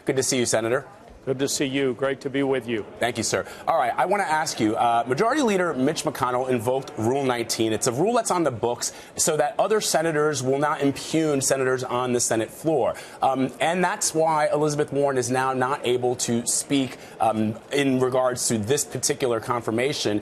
Good to see you, Senator. Good to see you. Great to be with you. Thank you, sir. All right, I want to ask you, Majority Leader Mitch McConnell invoked Rule 19. It's a rule that's on the books so that other senators will not impugn senators on the Senate floor. And that's why Elizabeth Warren is now not able to speak in regards to this particular confirmation.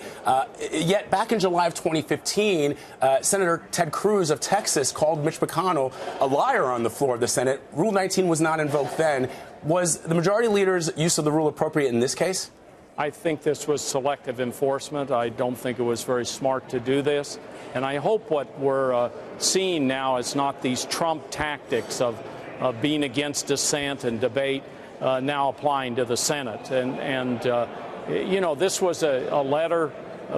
Yet back in July of 2015, Senator Ted Cruz of Texas called Mitch McConnell a liar on the floor of the Senate. Rule 19 was not invoked then. Was the Majority Leader's use of the rule appropriate in this case? I think this was selective enforcement. I don't think it was very smart to do this. And I hope what we're seeing now is not these Trump tactics of being against dissent and debate now applying to the Senate. And you know, this was a letter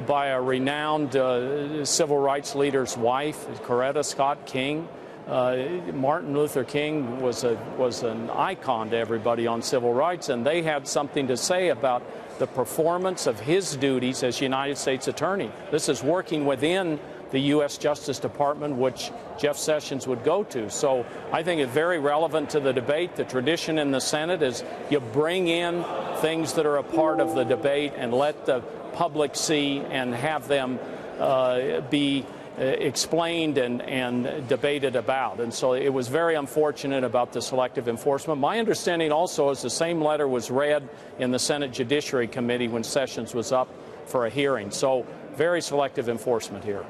by a renowned civil rights leader's wife, Coretta Scott King. Martin Luther King was an icon to everybody on civil rights, and they had something to say about the performance of his duties as United States Attorney. This is working within the U.S. Justice Department, which Jeff Sessions would go to. So I think it's very relevant to the debate. The tradition in the Senate is you bring in things that are a part of the debate and let the public see and have them be explained and debated about. And so it was very unfortunate about the selective enforcement. My understanding also is the same letter was read in the Senate Judiciary Committee when Sessions was up for a hearing. So very selective enforcement here.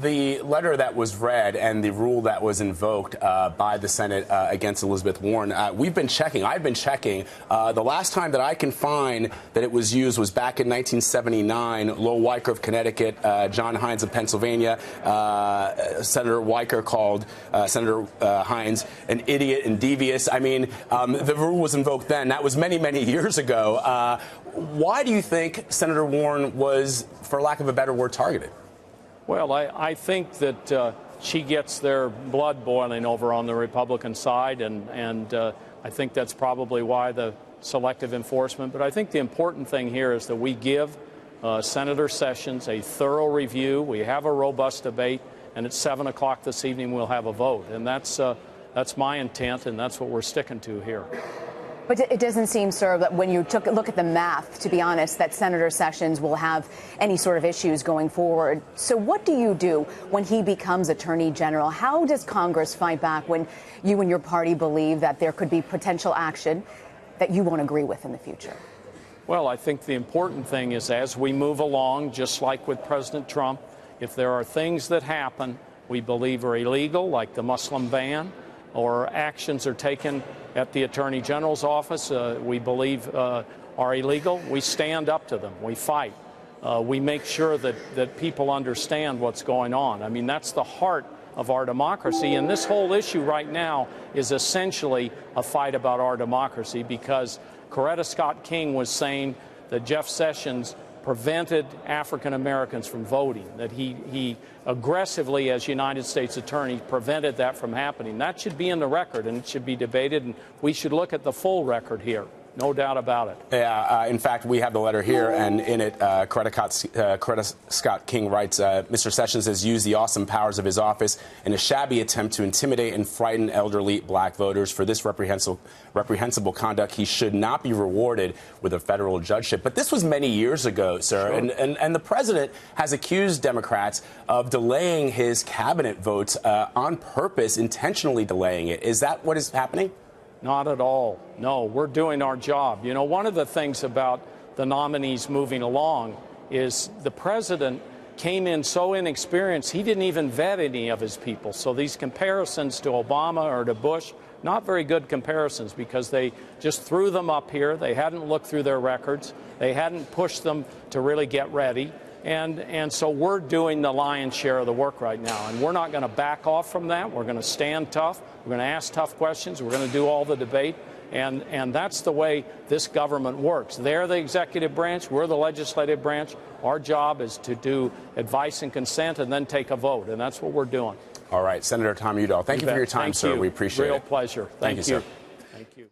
The letter that was read and the rule that was invoked by the Senate against Elizabeth Warren, I've been checking. The last time that I can find that it was used was back in 1979. Lowell Weicker of Connecticut, John Hines of Pennsylvania. Senator Weicker called Senator Hines an idiot and devious. I mean, the rule was invoked then. That was many, many years ago. Why do you think Senator Warren was, for lack of a better word, targeted? Well, I think that she gets their blood boiling over on the Republican side, and I think that's probably why the selective enforcement. But I think the important thing here is that we give Senator Sessions a thorough review. We have a robust debate, and at 7 o'clock this evening we'll have a vote. And that's my intent, and that's what we're sticking to here. But it doesn't seem, sir, that when you look at the math, to be honest, that Senator Sessions will have any sort of issues going forward. So what do you do when he becomes Attorney General? How does Congress fight back when you and your party believe that there could be potential action that you won't agree with in the future? Well, I think the important thing is as we move along, just like with President Trump, if there are things that happen we believe are illegal, like the Muslim ban, or actions are taken at the Attorney General's office we believe are illegal, we stand up to them. We fight. We make sure that people understand what's going on. I mean, that's the heart of our democracy. And this whole issue right now is essentially a fight about our democracy, because Coretta Scott King was saying that Jeff Sessions prevented African Americans from voting, that he aggressively, as United States Attorney, prevented that from happening. That should be in the record, and it should be debated, and we should look at the full record here. No doubt about it. Yeah, in fact, we have the letter here, and in it, Coretta Scott King writes, Mr. Sessions has used the awesome powers of his office in a shabby attempt to intimidate and frighten elderly black voters. For this reprehensible conduct, he should not be rewarded with a federal judgeship. But this was many years ago, sir, sure. And the president has accused Democrats of delaying his cabinet votes on purpose, intentionally delaying it. Is that what is happening? Not at all. No, we're doing our job. You know, one of the things about the nominees moving along is the president came in so inexperienced, he didn't even vet any of his people. So these comparisons to Obama or to Bush, not very good comparisons, because they just threw them up here. They hadn't looked through their records. They hadn't pushed them to really get ready. And so we're doing the lion's share of the work right now, and we're not going to back off from that. We're going to stand tough. We're going to ask tough questions. We're going to do all the debate, and that's the way this government works. They're the executive branch. We're the legislative branch. Our job is to do advice and consent and then take a vote, and that's what we're doing. All right, Senator Tom Udall, thank you for your time, sir. We appreciate it. Real pleasure. Thank you, sir. Thank you.